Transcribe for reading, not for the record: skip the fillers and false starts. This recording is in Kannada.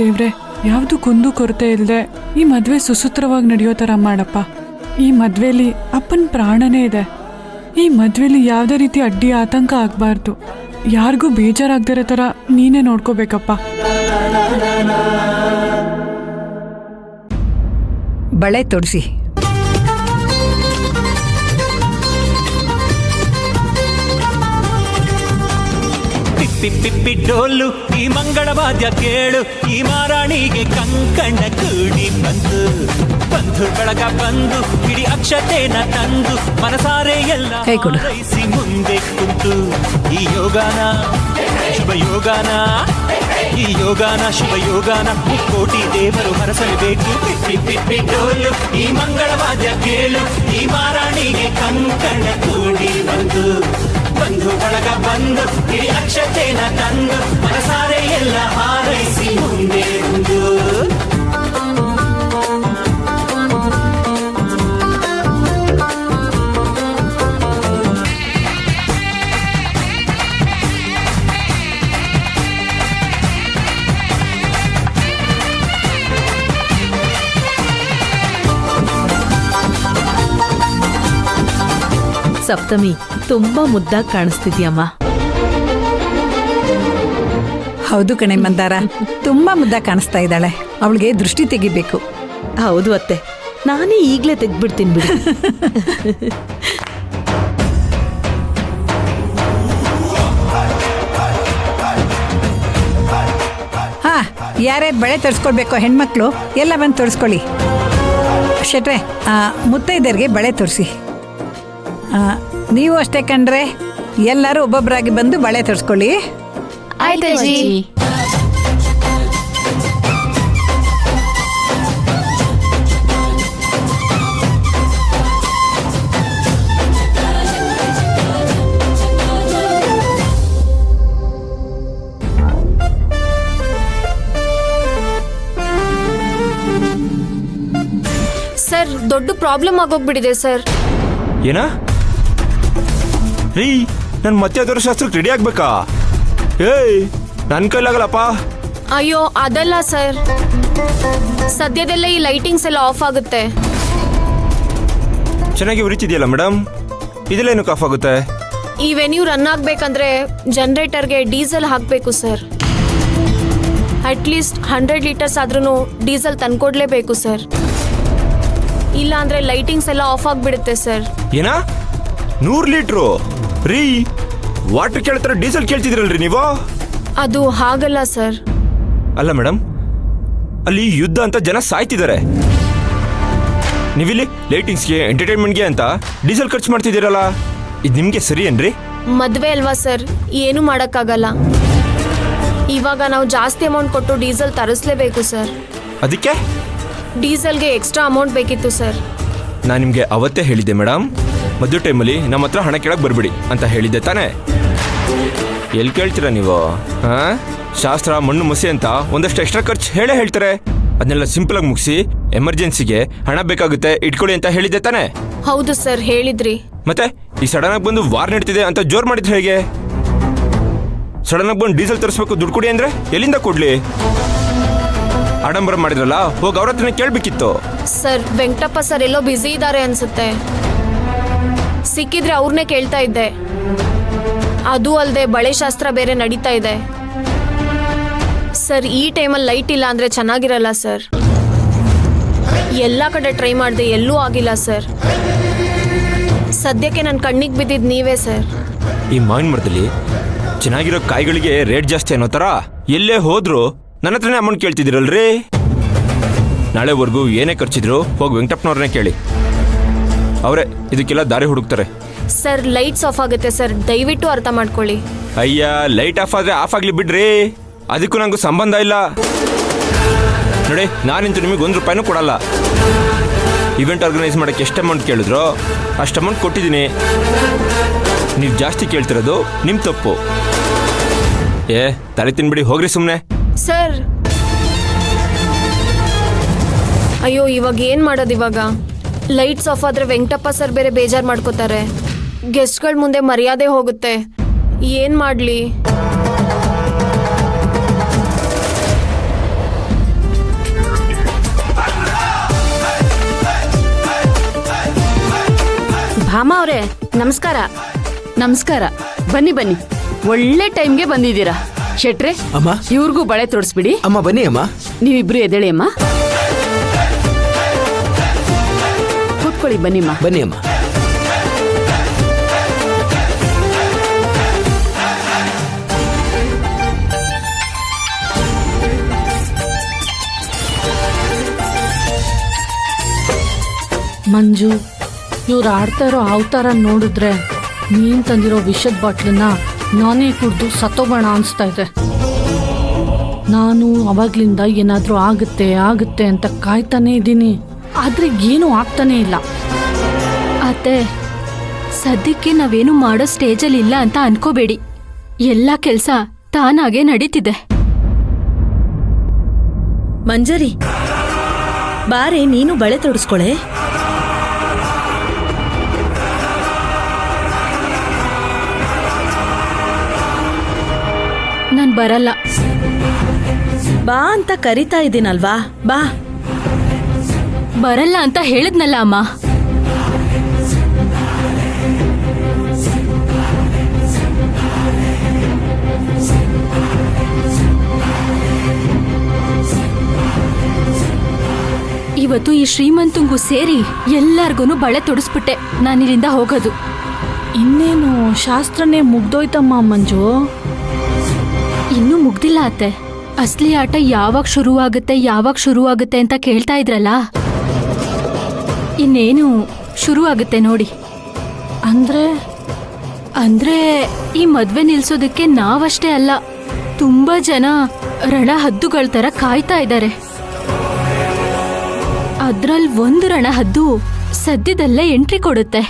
ದೇವ್ರೆ, ಯಾವ್ದು ಕುಂದು ಕೊರತೆ ಇಲ್ಲದೆ ಈ ಮದ್ವೆ ಸುಸೂತ್ರವಾಗಿ ನಡೆಯೋ ಥರ ಮಾಡಪ್ಪ. ಈ ಮದ್ವೆಲಿ ಅಪ್ಪನ ಪ್ರಾಣನೇ ಇದೆ. ಈ ಮದ್ವೆಲಿ ಯಾವುದೇ ರೀತಿ ಅಡ್ಡಿ ಆತಂಕ ಆಗಬಾರ್ದು. ಯಾರಿಗೂ ಬೇಜಾರಾಗ್ದಿರೋ ಥರ ನೀನೇ ನೋಡ್ಕೋಬೇಕಪ್ಪ. ಬಳೆ ತೊಡಿಸಿ. ಪಿಪ್ಪಿ ಡೋಲು ಈ ಮಂಗಳ ವಾದ್ಯ ಕೇಳು, ಈ ಮಾರಾಣಿಗೆ ಕಂಕಣ ಕೂಡಿ ಬಂತು. ಬಂಧು ಬಳಗ ಬಂದು ಇಡೀ ಅಕ್ಷತೆನ ತಂದು ಮನಸಾರೆ ಎಲ್ಲ ಹಾರೈಸಿ ಮುಂದೆ ಕುಂತು. ಈ ಯೋಗಾನ ಶುಭ ಯೋಗಾನ, ಈ ಯೋಗಾನ ಶುಭ ಯೋಗಾನ, ಮುಕ್ಕೋಟಿ ದೇವರು ಹರಸಲೇಬೇಕು. ಪಿಪ್ಪಿ ಡೋಲು ಈ ಮಂಗಳ ವಾದ್ಯ ಕೇಳು, ಈ ಮಾರಾಣಿಗೆ ಕಂಕಣ ಕೂಡಿ ಬಂತು. ಬಂಧು ಬಳಗ ಬಂದು ಇಡೀ ಅಕ್ಷತೆನ ತಂದು ಮನಸಾರೆ ಎಲ್ಲ ಹಾರೈಸಿ ಮುಂದೆ ಬಂದು. ಸಪ್ತಮಿ, ತುಂಬಾ ಮುದ್ದಾಗಿ ಕಾಣಿಸ್ತಿದ್ಯಮ್ಮ. ಹೌದು ಕಣೆ ಮಂದಾರ, ತುಂಬಾ ಮುದ್ದಾಗಿ ಕಾಣಿಸ್ತಾ ಇದ್ದಾಳೆ. ಅವಳಿಗೆ ದೃಷ್ಟಿ ತೆಗಿಬೇಕು. ಹೌದು ಅತ್ತೆ, ನಾನೇ ಈಗ್ಲೇ ತೆಗ್ದ್ಬಿಡ್ತೀನಿ ಬಿಡಿ. ಹಾ, ಯಾರ್ಯಾರು ಬಳೆ ತೋರಿಸ್ಕೊಳ್ಬೇಕು ಹೆಣ್ಮಕ್ಳು ಎಲ್ಲ ಬಂದು ತೋರಿಸ್ಕೊಳ್ಳಿ. ಶೆಟ್ರೆ, ಮುತ್ತೈದರಿಗೆ ಬಳೆ ತೋರಿಸಿ. ನೀವು ಅಷ್ಟೇ ಕಣ್ರೆ, ಎಲ್ಲರೂ ಒಬ್ಬೊಬ್ಬರಾಗಿ ಬಂದು ಬಳೆ ತೋರಿಸ್ಕೊಳ್ಳಿ. ಸರ್, ದೊಡ್ಡ ಪ್ರಾಬ್ಲಮ್ ಆಗೋಗ್ಬಿಟ್ಟಿದೆ ಸರ್. ಏನ ರೀ, ನನ್ ಮತ್ತೆ ಅದರ ಶಾಸ್ತ್ರಕ್ಕೆ ರೆಡಿ ಆಗ್ಬೇಕಾ? ಏಯ್, ನನ್ ಕೈಲಾಗಲ್ಲಪ್ಪ. ಅಯ್ಯೋ ಅದಲ್ಲ ಸರ್, ಸದ್ಯದಲ್ಲೇ ಈ ಲೈಟಿಂಗ್ಸ್ ಎಲ್ಲ ಆಫ್ ಆಗುತ್ತೆ. ಚೆನ್ನಾಗಿ ಉರಿತಿದೆಯಲ್ಲ ಮೇಡಮ್, ಇದೆಲ್ಲೇನಕ್ಕೆ ಆಫ್ ಆಗುತ್ತೆ? ಈ ವೆನ್ಯೂ ರನ್ ಆಗ್ಬೇಕಂದ್ರೆ ಜನರೇಟರ್ಗೆ ಡೀಸೆಲ್ ಹಾಕಬೇಕು ಸರ್. ಅಟ್ಲೀಸ್ಟ್ 100 ಲೀಟರ್ಸ್ ಆದ್ರೂ ಡೀಸೆಲ್ ತಂದ್ಕೊಡ್ಲೇಬೇಕು ಸರ್. ಇಲ್ಲ ಅಂದ್ರೆ ಲೈಟಿಂಗ್ಸ್ ಎಲ್ಲ ಆಫ್ ಆಗ್ಬಿಡುತ್ತೆ ಸರ್. ಏನ 100 ಲೀಟ್ರು? ರೀ, ವಾಟರ್ ಕೇಳ್ತಾರೆ, ಡೀಸೆಲ್ ಕೇಳ್ತಿದ್ರಲ್ರಿ ನೀವು? ಅದು ಹಾಗಲ್ಲ ಸರ್. ಅಲ್ಲ ಮೇಡಮ್, ಅಲ್ಲಿ ಯುದ್ಧ ಅಂತ ಜನ ಸಾಯ್ತಿದ್ದಾರೆ. ನೀವಿಲ್ಲಿ ಲೈಟಿಂಗ್ಸ್ಗೆ ಎಂಟರ್ಟೈನ್ಮೆಂಟ್ಗೆ ಅಂತ ಡೀಸೆಲ್ ಖರ್ಚು ಮಾಡ್ತಿದ್ದೀರಲ್ಲ, ಇದು ನಿಮ್ಗೆ ಸರಿ ಏನ್ರಿ? ಮದ್ವೆ ಅಲ್ವಾ ಸರ್, ಏನು ಮಾಡಕ್ಕಾಗಲ್ಲ. ಇವಾಗ ನಾವು ಜಾಸ್ತಿ ಅಮೌಂಟ್ ಕೊಟ್ಟು ಡೀಸೆಲ್ ತರಿಸ್ಲೇಬೇಕು ಸರ್. ಅದಕ್ಕೆ ಡೀಸೆಲ್ಗೆ ಎಕ್ಸ್ಟ್ರಾ ಅಮೌಂಟ್ ಬೇಕಿತ್ತು ಸರ್. ನಾನು ನಿಮಗೆ ಅವತ್ತೇ ಹೇಳಿದ್ದೆ ಮೇಡಮ್, ಮದುವೆ ಟೈಮಲ್ಲಿ ನಮ್ಮ ಹತ್ರ ಹಣ ಕೇಳಕ್ಕೆ ಬರ್ಬಿಡಿ ಅಂತ ಹೇಳಿದ್ದೆ ತಾನೇ? ಎಲ್ಲಿ ಕೇಳ್ತೀರಾ ನೀವು? ಶಾಸ್ತ್ರ ಮಣ್ಣು ಮಸಿ ಅಂತ ಒಂದಷ್ಟು ಎಕ್ಸ್ಟ್ರಾ ಖರ್ಚು ಹೇಳ್ತಾರೆ. ಅದನ್ನೆಲ್ಲ ಸಿಂಪಲ್ ಆಗಿ ಮುಗಿಸಿ ಎಮರ್ಜೆನ್ಸಿಗೆ ಹಣ ಬೇಕಾಗುತ್ತೆ ಇಟ್ಕೊಳ್ಳಿ ಅಂತ ಹೇಳಿದ್ದೆ ತಾನೇ? ಹೌದು ಸರ್, ಹೇಳಿದ್ರಿ. ಮತ್ತೆ ಈ ಸಡನ್ ಆಗಿ ಬಂದು ವಾರ್ ನಡೀತಿದೆ ಅಂತ ಜೋರ್ ಮಾಡಿದ್ರೆ ಹೇಗೆ? ಸಡನ್ ಆಗಿ ಬಂದು ಡೀಸೆಲ್ ತರಿಸ್ಬೇಕು, ದುಡ್ಡು ಕೊಡಿ ಅಂದ್ರೆ ಎಲ್ಲಿಂದ ಕೊಡ್ಲಿ? ಆಡಂಬರ ಮಾಡಿದ್ರಲ್ಲ, ಹೋಗಿ ಅವ್ರ ಹತ್ರನೇ ಕೇಳ್ಬೇಕಿತ್ತು. ಸರ್, ವೆಂಕಟಪ್ಪ ಸರ್ ಎಲ್ಲೋ ಬ್ಯುಸಿ ಇದ್ದಾರೆ ಅನ್ಸುತ್ತೆ. ಸಿಕ್ಕಿದ್ರೆ ಅವ್ರನ್ನೇ ಕೇಳ್ತಾ ಇದ್ದೆ. ಅದು ಅಲ್ಲದೆ ಬಳೆ ಶಾಸ್ತ್ರ ಬೇರೆ ನಡೀತಾ ಇದೆ ಸರ್. ಈ ಟೈಮಲ್ಲಿ ಲೈಟ್ ಇಲ್ಲ ಅಂದ್ರೆ ಚೆನ್ನಾಗಿರಲ್ಲ ಸರ್. ಎಲ್ಲ ಕಡೆ ಟ್ರೈ ಮಾಡಿದೆ, ಎಲ್ಲೂ ಆಗಿಲ್ಲ ಸರ್. ಸದ್ಯಕ್ಕೆ ನನ್ನ ಕಣ್ಣಿಗೆ ಬಿದ್ದಿದ್ದು ನೀವೇ ಸರ್. ಈ ಮಾವಿನ ಮರದಲ್ಲಿ ಚೆನ್ನಾಗಿರೋ ಕಾಯಿಗಳಿಗೆ ರೇಟ್ ಜಾಸ್ತಿ ಅನ್ನೋ ಥರ ಎಲ್ಲೇ ಹೋದ್ರು ನನ್ನ ಹತ್ರನೇ ಅಮೌಂಟ್ ಕೇಳ್ತಿದ್ದೀರಲ್ರಿ. ನಾಳೆವರೆಗೂ ಏನೇ ಖರ್ಚಿದ್ರು ಹೋಗಿ ವೆಂಕಟಪ್ಪನವ್ರನ್ನೇ ಕೇಳಿ, ಅವರೇ ಇದಕ್ಕೆಲ್ಲ ದಾರಿ ಹುಡುಕ್ತಾರೆ. ಸರ್, ಲೈಟ್ಸ್ ಆಫ್ ಆಗುತ್ತೆ ಸರ್, ದಯವಿಟ್ಟು ಅರ್ಥ ಮಾಡ್ಕೊಳ್ಳಿ. ಅಯ್ಯ, ಲೈಟ್ ಆಫ್ ಆದ್ರೆ ಆಫ್ ಆಗ್ಲಿ ಬಿಡ್ರಿ, ಅದಕ್ಕೂ ನಂಗೂ ಸಂಬಂಧ ಇಲ್ಲ ನೋಡಿ. ನಾನಿಂತೂ ನಿಮಗೆ ₹1 ಕೊಡಲ್ಲ. ಇವೆಂಟ್ ಆರ್ಗನೈಸ್ ಮಾಡೋಕ್ಕೆ ಎಷ್ಟು ಅಮೌಂಟ್ ಕೇಳಿದ್ರೋ ಅಷ್ಟು ಅಮೌಂಟ್ ಕೊಟ್ಟಿದ್ದೀನಿ. ನೀವು ಜಾಸ್ತಿ ಕೇಳ್ತಿರೋದು ನಿಮ್ಮ ತಪ್ಪು. ತಲೆ ತಿನ್ಬಿಡಿ, ಹೋಗ್ರಿ ಸುಮ್ಮನೆ. ಸರ್, ಅಯ್ಯೋ ಇವಾಗ ಏನ್ ಮಾಡೋದು? ಇವಾಗ ಲೈಟ್ಸ್ ಆಫ್ ಆದ್ರೆ ವೆಂಕಟಪ್ಪ ಸರ್ ಬೇರೆ ಬೇಜಾರು ಮಾಡ್ಕೋತಾರೆ. ಗೆಸ್ಟ್ಗಳ ಮುಂದೆ ಮರ್ಯಾದೆ ಹೋಗುತ್ತೆ. ಏನ್ ಮಾಡ್ಲಿ? ಭಾಮ ಅವರೇ ನಮಸ್ಕಾರ. ನಮಸ್ಕಾರ. ಬನ್ನಿ ಬನ್ನಿ, ಒಳ್ಳೆ ಟೈಮ್ಗೆ ಬಂದಿದ್ದೀರಾ. ಶೆಟ್ರೆ, ಅಮ್ಮ ಇವ್ರಿಗೂ ಬಳೆ ತೋರಿಸ್ಬಿಡಿ. ಅಮ್ಮ ಬನ್ನಿ ಅಮ್ಮ. ನೀವಿಬ್ರು ಎದ್ದೇಳಿ ಅಮ್ಮ. ಕೂತ್ಕೊಳ್ಳಿ ಬನ್ನಿಮ್ಮ. ಬನ್ನಿ ಅಮ್ಮ. ಮಂಜು, ಇವ್ರು ಆಡ್ತಾ ಇರೋ ಅವತಾರ ನೋಡಿದ್ರೆ ನೀನ್ ತಂದಿರೋ ವಿಷದ ಬಾಟ್ಲನ್ನ ನಾನೇ ಕುಡ್ದು ಸತ್ತೋಗೋಣ ಅನಿಸ್ತಾ ಇದೆ. ನಾನು ಅವಾಗ್ಲಿಂದ ಏನಾದರೂ ಆಗುತ್ತೆ ಆಗುತ್ತೆ ಅಂತ ಕಾಯ್ತಾನೇ ಇದ್ದೀನಿ, ಆದ್ರೆ ಏನೂ ಆಗ್ತಾನೇ ಇಲ್ಲ. ಅತ್ತೆ, ಸದ್ಯಕ್ಕೆ ನಾವೇನು ಮಾಡೋ ಸ್ಟೇಜಲ್ಲಿ ಇಲ್ಲ ಅಂತ ಅನ್ಕೋಬೇಡಿ. ಎಲ್ಲ ಕೆಲಸ ತಾನಾಗೆ ನಡೀತಿದೆ. ಮಂಜರಿ, ಬಾರೆ ನೀನು ಬಳೆ ತೊಡಸ್ಕೊಳೆ. ನಾನ್ ಬರಲ್ಲ. ಬಾ ಅಂತ ಕರಿತಾ ಇದ್ದೀನಲ್ವಾ, ಬಾ. ಬರಲ್ಲ ಅಂತ ಹೇಳಿದ್ನಲ್ಲ ಅಮ್ಮ. ಇವತ್ತು ಈ ಶ್ರೀಮಂತಂಗೂ ಸೇರಿ ಎಲ್ಲಾರ್ಗು ಬಳೆ ತೊಡಿಸ್ಬಿಟ್ಟೆ. ನಾನಿಲ್ಲಿಂದ ಹೋಗೋದು. ಇನ್ನೇನು ಶಾಸ್ತ್ರನೇ ಮುಗ್ದೋಯ್ತಮ್ಮ ಮಂಜು. ಇನ್ನೂ ಮುಗ್ದಿಲ್ಲ ಅತ್ತೆ. ಅಸ್ಲಿ ಆಟ ಯಾವಾಗ ಶುರುವಾಗುತ್ತೆ ಅಂತ ಕೇಳ್ತಾ ಇದ್ರಲ್ಲ, ಇನ್ನೇನು ಶುರುವಾಗುತ್ತೆ ನೋಡಿ. ಅಂದ್ರೆ ಈ ಮದ್ವೆ ನಿಲ್ಸೋದಕ್ಕೆ ನಾವಷ್ಟೇ ಅಲ್ಲ, ತುಂಬಾ ಜನ ರಣ ಹದ್ದುಗಳ ತರ ಕಾಯ್ತಾ ಇದ್ದಾರೆ. ಅದ್ರಲ್ಲಿ ಒಂದು ರಣ ಹದ್ದು ಸದ್ಯದಲ್ಲೇ ಎಂಟ್ರಿ ಕೊಡುತ್ತೆ.